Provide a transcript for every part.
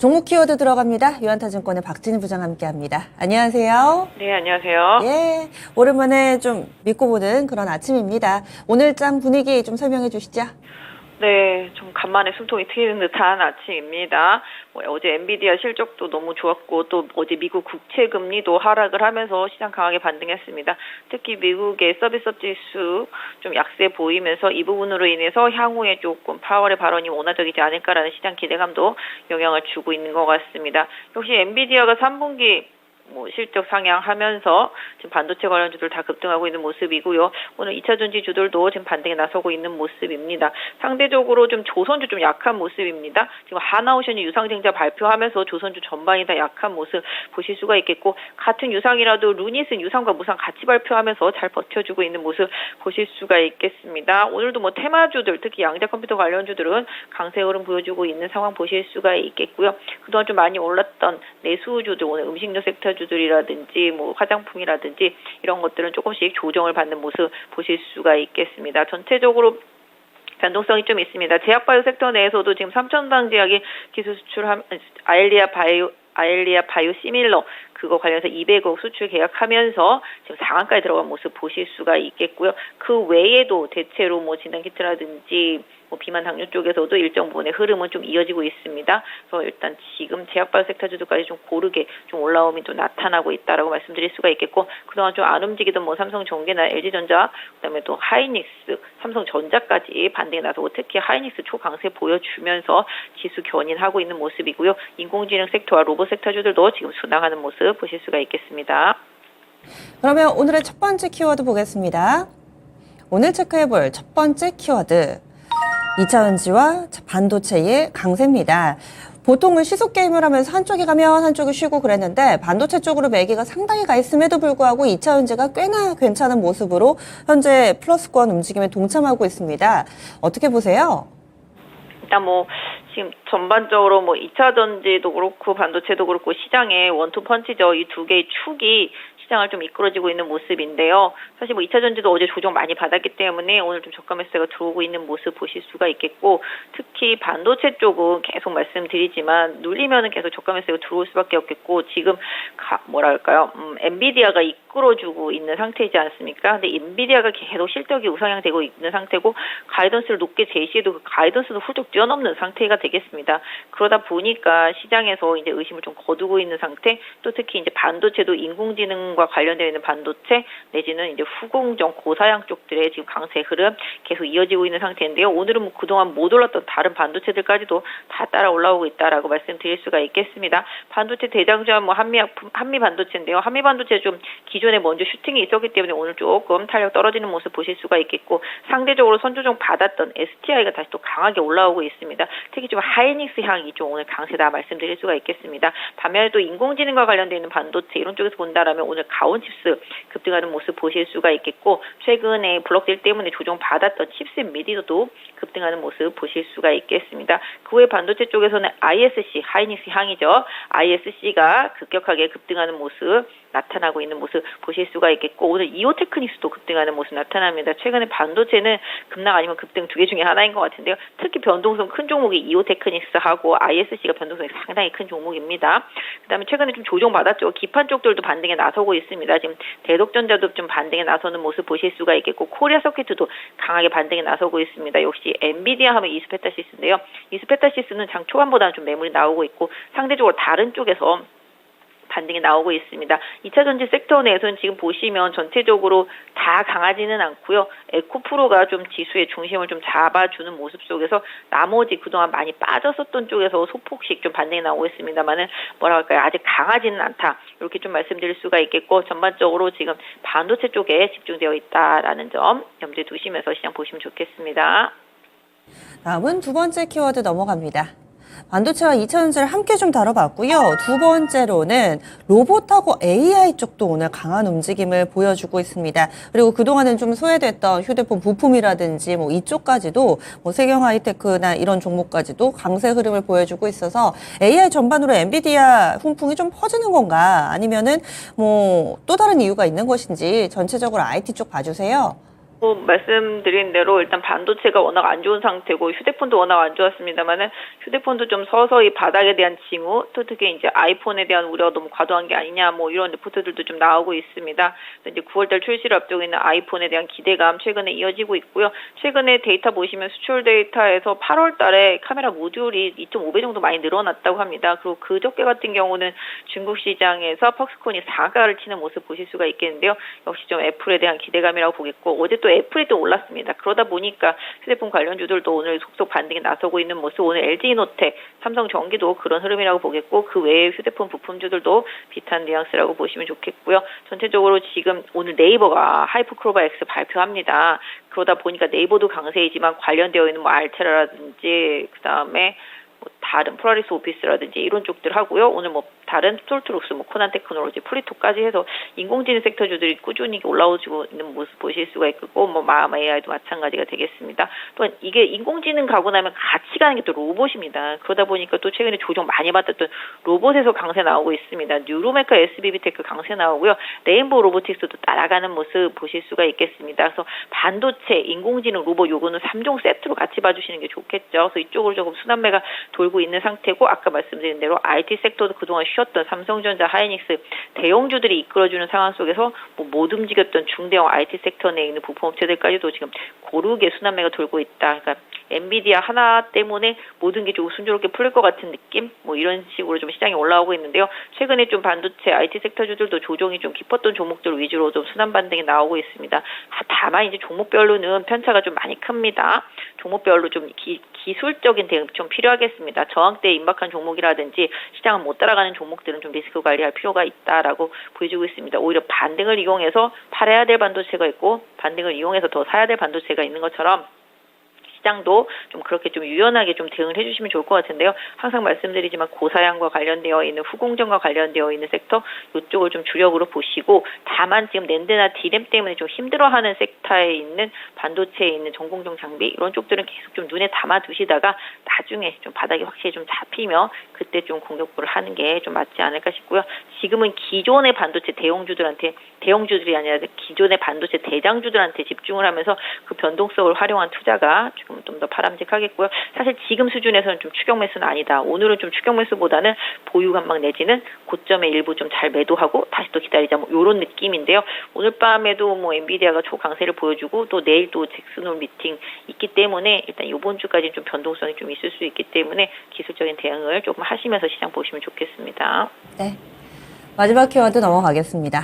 종목 키워드 들어갑니다. 유한타증권의 박진희 부장 함께합니다. 안녕하세요. 네, 안녕하세요. 예, 오랜만에 좀 믿고 보는 그런 아침입니다. 오늘장 분위기 좀 설명해 주시죠. 네, 좀 간만에 숨통이 트이는 듯한 아침입니다. 어제 엔비디아 실적도 너무 좋았고 또 어제 미국 국채 금리도 하락을 하면서 시장 강하게 반등했습니다. 특히 미국의 서비스 지수 좀 약세 보이면서 이 부분으로 인해서 향후에 조금 파월의 발언이 원화적이지 않을까라는 시장 기대감도 영향을 주고 있는 것 같습니다. 역시 엔비디아가 3분기 실적 상향하면서 지금 반도체 관련주들 다 급등하고 있는 모습이고요. 오늘 2차 전지주들도 지금 반등에 나서고 있는 모습입니다. 상대적으로 좀 조선주 좀 약한 모습입니다. 지금 하나오션이 유상증자 발표하면서 조선주 전반이 다 약한 모습 보실 수가 있겠고, 같은 유상이라도 루닛은 유상과 무상 같이 발표하면서 잘 버텨주고 있는 모습 보실 수가 있겠습니다. 오늘도 테마주들, 특히 양자 컴퓨터 관련주들은 강세 흐름 보여주고 있는 상황 보실 수가 있겠고요. 그동안 좀 많이 올랐던 내수주들, 오늘 음식료 섹터 주들이라든지 화장품이라든지 이런 것들은 조금씩 조정을 받는 모습 보실 수가 있겠습니다. 전체적으로 변동성이 좀 있습니다. 제약바이오 섹터 내에서도 지금 삼천당 제약이 기술 수출한 아엘리아 바이오 시밀러 그거 관련해서 200억 수출 계약하면서 지금 상한가에 들어간 모습 보실 수가 있겠고요. 그 외에도 대체로 진단키트라든지 비만 당뇨 쪽에서도 일정 부분의 흐름은 좀 이어지고 있습니다. 그래서 일단 지금 제약바이오 섹터주들까지 좀 고르게 좀 올라옴이 또 나타나고 있다라고 말씀드릴 수가 있겠고, 그동안 좀 안 움직이던 삼성전기나 LG전자, 그다음에 또 하이닉스, 삼성전자까지 반등에 나서고 특히 하이닉스 초강세 보여주면서 지수 견인하고 있는 모습이고요. 인공지능 섹터와 로봇 섹터주들도 지금 순항하는 모습 보실 수가 있겠습니다. 그러면 오늘의 첫 번째 키워드 보겠습니다. 오늘 체크해볼 첫 번째 키워드. 2차 전지와 반도체의 강세입니다. 보통은 시속 게임을 하면서 한쪽이 가면 한쪽이 쉬고 그랬는데 반도체 쪽으로 매기가 상당히 가 있음에도 불구하고 2차 전지가 꽤나 괜찮은 모습으로 현재 플러스권 움직임에 동참하고 있습니다. 어떻게 보세요? 일단 지금 전반적으로 2차 전지도 그렇고 반도체도 그렇고 시장의 원투 펀치죠. 이 두 개의 축이 시장을 좀 이끌어지고 있는 모습인데요. 사실 2차 전지도 어제 조정 많이 받았기 때문에 오늘 좀 저가 매수가 들어오고 있는 모습 보실 수가 있겠고, 특히 반도체 쪽은 계속 말씀드리지만 눌리면은 계속 저가 매수가 들어올 수밖에 없겠고, 지금 엔비디아가 이끌어주고 있는 상태이지 않습니까? 근데 엔비디아가 계속 실적이 우상향되고 있는 상태고 가이던스를 높게 제시해도 그 가이던스도 훌쩍 뛰어넘는 상태가 되겠습니다. 그러다 보니까 시장에서 이제 의심을 좀 거두고 있는 상태, 또 특히 이제 반도체도 인공지능과 관련되어 있는 반도체 내지는 이제 후공정 고사양 쪽들의 지금 강세 흐름 계속 이어지고 있는 상태인데요. 오늘은 그동안 못 올랐던 다른 반도체들까지도 다 따라 올라오고 있다라고 말씀드릴 수가 있겠습니다. 반도체 대장주한 한미 반도체인데요. 한미 반도체 좀 기존에 먼저 슈팅이 있었기 때문에 오늘 조금 탄력 떨어지는 모습 보실 수가 있겠고, 상대적으로 선조정 받았던 STI가 다시 또 강하게 올라오고 있습니다. 특히 좀 하이닉스 향이 좀 오늘 강세다 말씀드릴 수가 있겠습니다. 반면에 또 인공지능과 관련되어 있는 반도체 이런 쪽에서 본다라면 오늘 가온칩스 급등하는 모습 보실 수가 있겠고, 최근에 블록딜 때문에 조정 받았던 칩셋 미디어도 급등하는 모습 보실 수가 있겠습니다. 그 외 반도체 쪽에서는 ISC, 하이닉스 향이죠. ISC가 급격하게 급등하는 모습 나타나고 있는 모습 보실 수가 있겠고, 오늘 이오테크닉스도 급등하는 모습 나타납니다. 최근에 반도체는 급락 아니면 급등 두 개 중에 하나인 것 같은데요. 특히 변동성 큰 종목이 이오테크닉스하고 ISC가 변동성이 상당히 큰 종목입니다. 그다음에 최근에 좀 조정받았죠. 기판 쪽들도 반등에 나서고 있습니다. 지금 대덕전자도 좀 반등에 나서는 모습 보실 수가 있겠고, 코리아 서킷도 강하게 반등에 나서고 있습니다. 역시 엔비디아 하면 이스페타시스인데요. 이스페타시스는 장 초반보다는 좀 매물이 나오고 있고 상대적으로 다른 쪽에서 반등이 나오고 있습니다. 2차 전지 섹터 내에서는 지금 보시면 전체적으로 다 강하지는 않고요. 에코프로가 좀 지수의 중심을 좀 잡아주는 모습 속에서 나머지 그동안 많이 빠졌었던 쪽에서 소폭씩 좀 반등이 나오고 있습니다만은 아직 강하지는 않다. 이렇게 좀 말씀드릴 수가 있겠고, 전반적으로 지금 반도체 쪽에 집중되어 있다라는 점 염두에 두시면서 시장 보시면 좋겠습니다. 다음은 두 번째 키워드 넘어갑니다. 반도체와 2차 전지를 함께 좀 다뤄봤고요. 두 번째로는 로봇하고 AI 쪽도 오늘 강한 움직임을 보여주고 있습니다. 그리고 그동안은 좀 소외됐던 휴대폰 부품이라든지 이쪽까지도 세경 하이테크나 이런 종목까지도 강세 흐름을 보여주고 있어서 AI 전반으로 엔비디아 훈풍이 좀 퍼지는 건가, 아니면은 또 다른 이유가 있는 것인지 전체적으로 IT 쪽 봐주세요. 말씀드린 대로 일단 반도체가 워낙 안 좋은 상태고 휴대폰도 워낙 안 좋았습니다만은 휴대폰도 좀 서서히 바닥에 대한 징후, 또 특히 이제 아이폰에 대한 우려가 너무 과도한 게 아니냐 뭐 이런 리포트들도 좀 나오고 있습니다. 이제 9월달 출시를 앞두고 있는 아이폰에 대한 기대감 최근에 이어지고 있고요. 최근에 데이터 보시면 수출 데이터에서 8월달에 카메라 모듈이 2.5배 정도 많이 늘어났다고 합니다. 그리고 그저께 같은 경우는 중국 시장에서 퍽스콘이 사가를 치는 모습 보실 수가 있겠는데요. 역시 좀 애플에 대한 기대감이라고 보겠고 어제 또 애플이 또 올랐습니다. 그러다 보니까 휴대폰 관련주들도 오늘 속속 반등에 나서고 있는 모습, 오늘 LG노텍, 삼성전기도 그런 흐름이라고 보겠고 그 외에 휴대폰 부품주들도 비슷한 뉘앙스라고 보시면 좋겠고요. 전체적으로 지금 오늘 네이버가 하이퍼크로바 X 발표합니다. 그러다 보니까 네이버도 강세이지만 관련되어 있는 뭐 알테라라든지 그다음에 뭐 다른 폴라리스 오피스라든지 이런 쪽들 하고요. 오늘 뭐 다른 스톨트룩스, 뭐 코난 테크놀로지, 프리토까지 해서 인공지능 섹터주들이 꾸준히 올라오고 있는 모습 보실 수가 있고, 뭐 마마 AI도 마찬가지가 되겠습니다. 또한 이게 인공지능 가고 나면 같이 가는 게 또 로봇입니다. 그러다 보니까 또 최근에 조정 많이 받았던 로봇에서 강세 나오고 있습니다. 뉴로메카 SBB테크 강세 나오고요. 레인보우 로보틱스도 따라가는 모습 보실 수가 있겠습니다. 그래서 반도체, 인공지능, 로봇 요거는 3종 세트로 같이 봐주시는 게 좋겠죠. 그래서 이쪽으로 조금 순환매가 돌고 있는 상태고 아까 말씀드린 대로 IT 섹터도 그동안 쉬었던 삼성전자, 하이닉스 대형주들이 이끌어주는 상황 속에서 뭐 못 움직였던 중대형 IT 섹터 내에 있는 부품업체들까지도 지금 고르게 순환매가 돌고 있다. 그러니까 엔비디아 하나 때문에 모든 게 좀 순조롭게 풀릴 것 같은 느낌? 뭐 이런 식으로 좀 시장이 올라오고 있는데요. 최근에 좀 반도체 IT 섹터주들도 조정이 좀 깊었던 종목들 위주로 좀 순환 반등이 나오고 있습니다. 다만 이제 종목별로는 편차가 좀 많이 큽니다. 종목별로 좀 기술적인 대응 좀 필요하겠습니다. 저항대에 임박한 종목이라든지 시장을 못 따라가는 종목들은 좀 리스크 관리할 필요가 있다라고 보여주고 있습니다. 오히려 반등을 이용해서 팔아야 될 반도체가 있고 반등을 이용해서 더 사야 될 반도체가 있는 것처럼 시장도 좀 그렇게 좀 유연하게 좀 대응을 해주시면 좋을 것 같은데요. 항상 말씀드리지만 고사양과 관련되어 있는 후공정과 관련되어 있는 섹터 이쪽을 좀 주력으로 보시고 다만 지금 낸드나 디램 때문에 좀 힘들어하는 섹터에 있는 반도체에 있는 전공정 장비 이런 쪽들은 계속 좀 눈에 담아 두시다가 나중에 좀 바닥이 확실히 좀 잡히면 그때 좀 공격부를 하는 게 좀 맞지 않을까 싶고요. 지금은 기존의 반도체 대형주들이 아니라 기존의 반도체 대장주들한테 집중을 하면서 그 변동성을 활용한 투자가 좀 더 바람직하겠고요. 사실 지금 수준에서는 좀 추격 매수는 아니다. 오늘은 좀 추격 매수보다는 보유 관망 내지는 고점에 일부 좀 잘 매도하고 다시 또 기다리자 뭐 이런 느낌인데요. 오늘 밤에도 뭐 엔비디아가 초강세를 보여주고 또 내일 또 잭슨홀 미팅 있기 때문에 일단 이번 주까지 좀 변동성이 좀 있을 수 있기 때문에 기술적인 대응을 조금 하시면서 시장 보시면 좋겠습니다. 네. 마지막 키워드 넘어가겠습니다.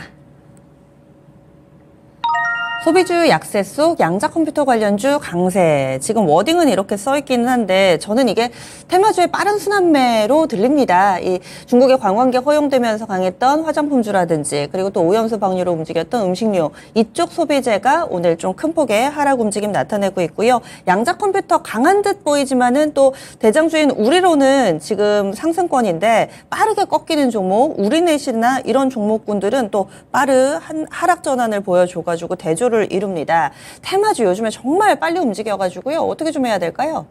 소비주 약세 속 양자 컴퓨터 관련주 강세. 지금 워딩은 이렇게 써 있기는 한데 저는 이게 테마주의 빠른 순환매로 들립니다. 이 중국의 관광객 허용되면서 강했던 화장품주라든지 그리고 또 오염수 방류로 움직였던 음식료 이쪽 소비재가 오늘 좀 큰 폭의 하락 움직임 나타내고 있고요. 양자 컴퓨터 강한 듯 보이지만은 또 대장주인 우리로는 지금 상승권인데 빠르게 꺾이는 종목 우리넷이나 이런 종목군들은 또 빠른 하락 전환을 보여줘가지고 대조를 이룹니다. 테마주 요즘에 정말 빨리 움직여가지고요. 어떻게 좀 해야 될까요?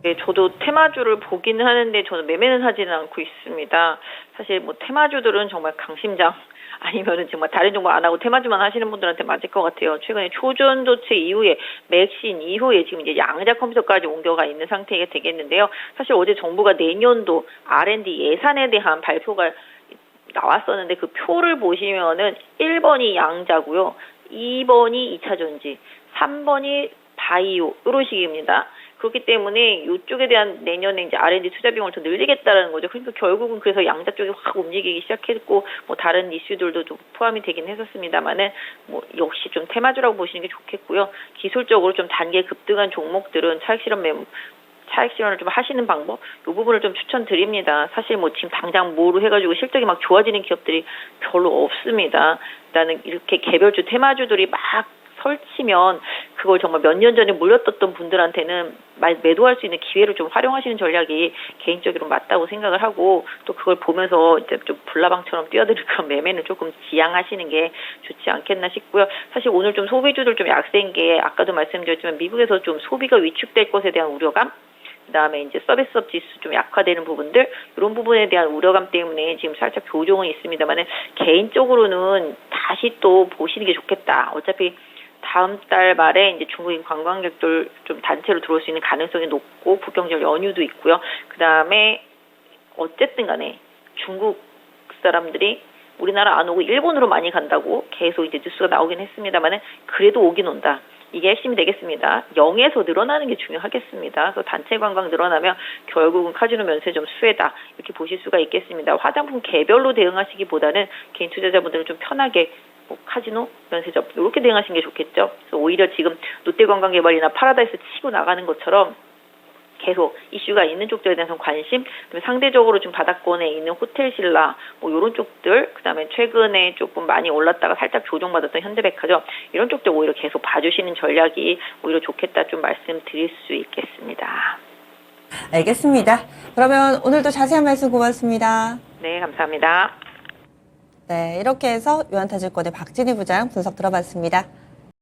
네, 저도 테마주를 보기는 하는데 저는 매매는 하지는 않고 있습니다. 사실 뭐 테마주들은 정말 강심장 아니면은 정말 다른 종목 안 하고 테마주만 하시는 분들한테 맞을 것 같아요. 최근에 초전도체 이후에 맥신 이후에 지금 이제 양자 컴퓨터까지 옮겨가 있는 상태가 되겠는데요. 사실 어제 정부가 내년도 R&D 예산에 대한 발표가 나왔었는데 그 표를 보시면은 1번이 양자고요. 2번이 2차 전지, 3번이 바이오 이런 식입니다. 그렇기 때문에 이쪽에 대한 내년에 이제 R&D 투자 비용을 더 늘리겠다라는 거죠. 그러니까 결국은 그래서 양자 쪽이 확 움직이기 시작했고 뭐 다른 이슈들도 좀 포함이 되긴 했었습니다만은 뭐 역시 좀 테마주라고 보시는 게 좋겠고요. 기술적으로 좀 단계 급등한 종목들은 차익 실현을 좀 하시는 방법, 이 부분을 좀 추천드립니다. 사실 뭐 지금 당장 뭐로 해가지고 실적이 막 좋아지는 기업들이 별로 없습니다. 나는 이렇게 개별주 테마주들이 막 설치면 그걸 정말 몇 년 전에 몰렸었던 분들한테는 매도할 수 있는 기회를 좀 활용하시는 전략이 개인적으로 맞다고 생각을 하고 또 그걸 보면서 이제 좀 불나방처럼 뛰어드는 그런 매매는 조금 지양하시는 게 좋지 않겠나 싶고요. 사실 오늘 좀 소비주들 좀 약세인 게 아까도 말씀드렸지만 미국에서 좀 소비가 위축될 것에 대한 우려감 그다음에 이제 서비스업 지수 좀 약화되는 부분들 이런 부분에 대한 우려감 때문에 지금 살짝 교정은 있습니다만은 개인적으로는 다시 또 보시는 게 좋겠다. 어차피 다음 달 말에 이제 중국인 관광객들 좀 단체로 들어올 수 있는 가능성이 높고 국경절 연휴도 있고요. 그다음에 어쨌든 간에 중국 사람들이 우리나라 안 오고 일본으로 많이 간다고 계속 이제 뉴스가 나오긴 했습니다만은 그래도 오긴 온다. 이게 핵심이 되겠습니다. 0에서 늘어나는 게 중요하겠습니다. 그래서 단체 관광 늘어나면 결국은 카지노 면세점 수혜다. 이렇게 보실 수가 있겠습니다. 화장품 개별로 대응하시기보다는 개인 투자자분들은 좀 편하게 카지노, 면세점 이렇게 대응하시는 게 좋겠죠. 그래서 오히려 지금 롯데관광개발이나 파라다이스 치고 나가는 것처럼 계속 이슈가 있는 쪽들에 대해서 관심, 그다음에 상대적으로 좀 바닥권에 있는 호텔신라 이런 쪽들, 그다음에 최근에 조금 많이 올랐다가 살짝 조정받았던 현대백화점 이런 쪽들 오히려 계속 봐주시는 전략이 오히려 좋겠다 좀 말씀드릴 수 있겠습니다. 알겠습니다. 그러면 오늘도 자세한 말씀 고맙습니다. 네, 감사합니다. 네, 이렇게 해서 유한타증권의 박진희 부장 분석 들어봤습니다.